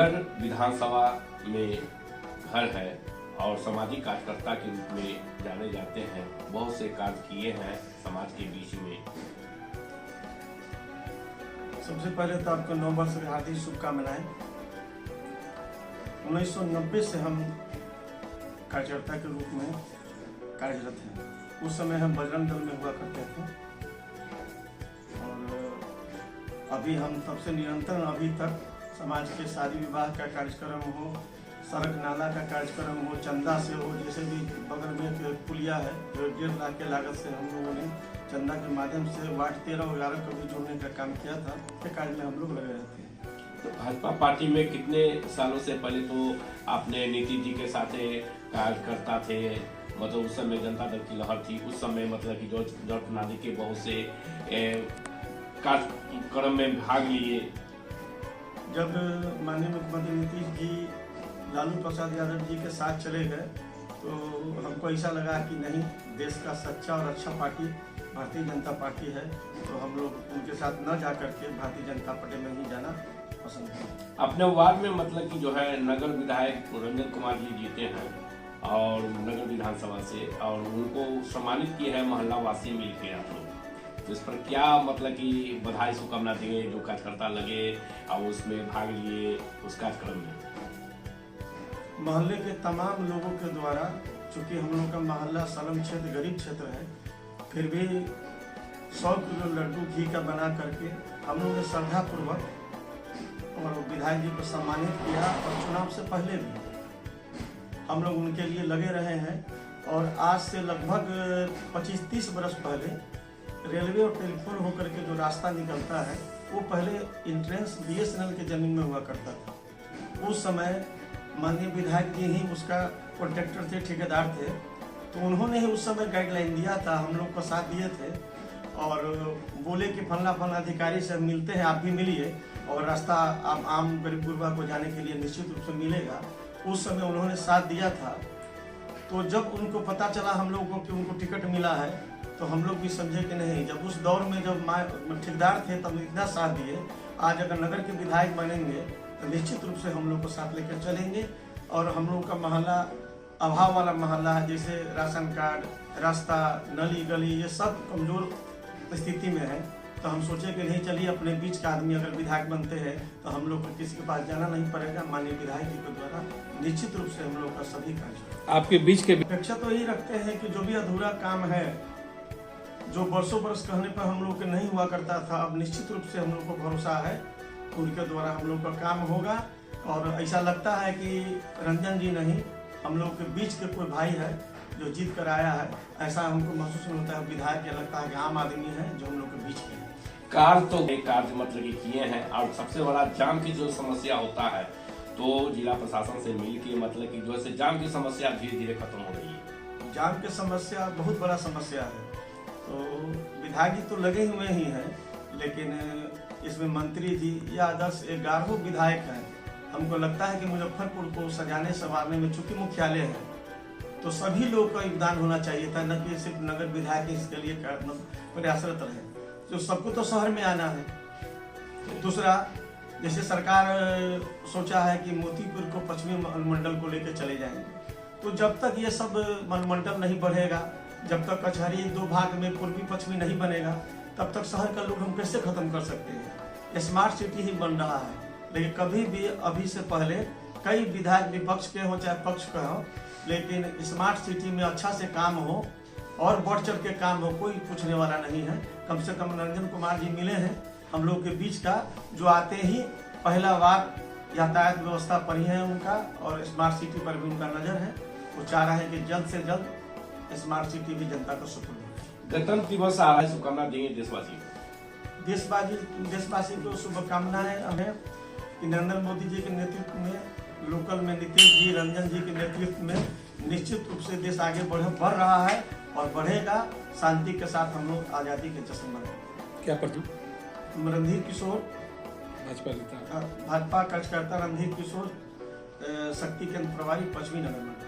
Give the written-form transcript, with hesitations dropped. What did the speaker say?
नगर विधानसभा में घर है और सामाजिक कार्यकर्ता के रूप में जाने जाते हैं। बहुत से कार्य किए हैं समाज के बीच में। सबसे पहले तो आपको नव वर्ष की हार्दिक शुभकामनाएं। 1990 से हम कार्यकर्ता के रूप में कार्यरत हैं। उस समय हम बजरंग दल में हुआ करते थे और अभी हम तब से निरंतर अभी तक समाज के शादी विवाह का कार्यक्रम हो, सड़क नाला का कार्यक्रम हो, चंदा से हो, जैसे भी बगल में एक पुलिया है जो 1.5 लाख के लागत से हम लोगों ने चंदा के माध्यम से वार्ड 13 और 11 को भी जोड़ने का काम किया था। के कार्य में हम लोग लगे रहते हैं। तो भाजपा पार्टी में कितने सालों से पहले तो आपने नीतीश जी के साथ कार्यकर्ता थे, मतलब उस समय जनता दल की लहर थी, उस समय मतलब कि जॉर्ज फर्नांडिस के बहुत से कार्यक्रम में भाग लिए। जब माननीय मुख्यमंत्री नीतीश जी लालू प्रसाद यादव जी के साथ चले गए तो हमको ऐसा लगा कि नहीं, देश का सच्चा और अच्छा पार्टी भारतीय जनता पार्टी है, तो हम लोग उनके साथ न जा करके भारतीय जनता पार्टी में ही जाना पसंद करें। अपने वार्ड में मतलब कि जो है नगर विधायक रंजन कुमार जी जीते हैं और नगर विधानसभा से, और उनको सम्मानित किए हैं मोहल्ला वासी मिलकर आप लोग, तो इस पर क्या मतलब कि बधाई शुभकामना देंगे जो कार्यकर्ता लगे और उसमें भाग लिए उस कार्यक्रम में? मोहल्ले के तमाम लोगों के द्वारा, चूंकि हम लोग का मोहल्ला सलम क्षेत्र गरीब क्षेत्र है, फिर भी 100 किलो लड्डू घी का बना करके हम लोगों ने श्रद्धापूर्वक और विधायक जी को सम्मानित किया। और चुनाव से पहले भी हम लोग उनके लिए लगे रहे हैं। और आज से लगभग 25-30 वर्ष पहले रेलवे और टेलीफोन होकर के जो रास्ता निकलता है वो पहले इंट्रेंस BSNL के जमीन में हुआ करता था। उस समय माननीय विधायक जी ही उसका कॉन्ट्रैक्टर थे, ठेकेदार थे, तो उन्होंने ही उस समय गाइडलाइन दिया था, हम लोग को साथ दिए थे और बोले कि फलना अधिकारी से मिलते हैं, आप भी मिलिए और रास्ता आप आम गरीब गुरबा को जाने के लिए निश्चित रूप से मिलेगा। उस समय उन्होंने साथ दिया था। तो जब उनको पता चला हम लोगों को कि उनको टिकट मिला है, तो हम लोग भी समझे कि नहीं, जब उस दौर में जब ठेकेदार थे तब इतना साथ दिए, आज अगर नगर के विधायक बनेंगे तो निश्चित रूप से हम लोग को साथ लेकर चलेंगे। और हम लोग का मोहल्ला अभाव वाला मोहल्ला है, जैसे राशन कार्ड, रास्ता, नली गली, ये सब कमजोर स्थिति में है, तो हम सोचे कि नहीं, चलिए अपने बीच का आदमी अगर विधायक बनते हैं तो हम लोग को किसी के पास जाना नहीं पड़ेगा। माननीय विधायक जी के द्वारा निश्चित रूप से हम लोग का सभी कार्य आपके बीच के अपेक्षा तो यही रखते हैं कि जो भी अधूरा काम है, जो बरसों बरस कहने पर हम लोग के नहीं हुआ करता था, अब निश्चित रूप से हम लोग को भरोसा है उनके द्वारा हम लोग का काम होगा। और ऐसा लगता है कि रंजन जी नहीं, हम लोग के बीच के कोई भाई है जो जीत कर आया है, ऐसा हमको महसूस नहीं होता है। विधायक क्या लगता है कि आम आदमी है जो हम लोग के बीच के है। कार्य मतलब कि किए हैं। और सबसे बड़ा जाम की जो समस्या होता है, तो जिला प्रशासन से मिल के मतलब कि जो है जाम की समस्या धीरे धीरे खत्म हो रही है। जाम की समस्या बहुत बड़ा समस्या है, तो विधायक जी तो लगे हुए ही हैं, लेकिन इसमें मंत्री जी या 10-11 विधायक हैं। हमको लगता है कि मुजफ्फरपुर को सजाने संवारने में चूंकि मुख्यालय है, तो सभी लोग का योगदान होना चाहिए था, न कि सिर्फ नगर विधायक इसके लिए प्रयासरत रहे। तो सबको तो शहर में आना है। दूसरा, जैसे सरकार सोचा है कि मोतीपुर को पश्चिमी मंडल को लेकर चले जाएंगे, तो जब तक ये सब मंडल नहीं बढ़ेगा, जब तक कचहरी 2 भाग में पूर्वी पश्चिमी नहीं बनेगा, तब तक शहर का लोग हम कैसे खत्म कर सकते हैं। स्मार्ट सिटी ही बन रहा है, लेकिन कभी भी अभी से पहले कई विधायक विपक्ष के हो चाहे पक्ष के हो, लेकिन स्मार्ट सिटी में अच्छा से काम हो और बढ़ चढ़ के काम हो, कोई पूछने वाला नहीं है। कम से कम रंजन कुमार जी मिले हैं हम लोग के बीच का, जो आते ही पहला बार यातायात व्यवस्था पर ही है उनका, और स्मार्ट सिटी पर भी उनका नजर है। वो चाह रहे हैं कि जल्द से जल्द स्मार्ट सिटी भी जनता को सुपुर्द हो। गणतंत्र दिवस आ रहा है, शुभकामना देंगे देशवासी को। देशवासी को शुभकामनाएं हमें कि नरेंद्र मोदी जी के नेतृत्व में, लोकल में नीतीश जी, रंजन जी के नेतृत्व में निश्चित रूप से देश आगे बढ़ रहा है और बढ़ेगा। शांति के साथ हम लोग आज़ादी के जश्न मनाएंगे। क्या प्रति रणधीर किशोर, भाजपा कार्यकर्ता रणधीर किशोर, शक्ति केंद्र प्रभारी, पश्चिमी नगर मंडल।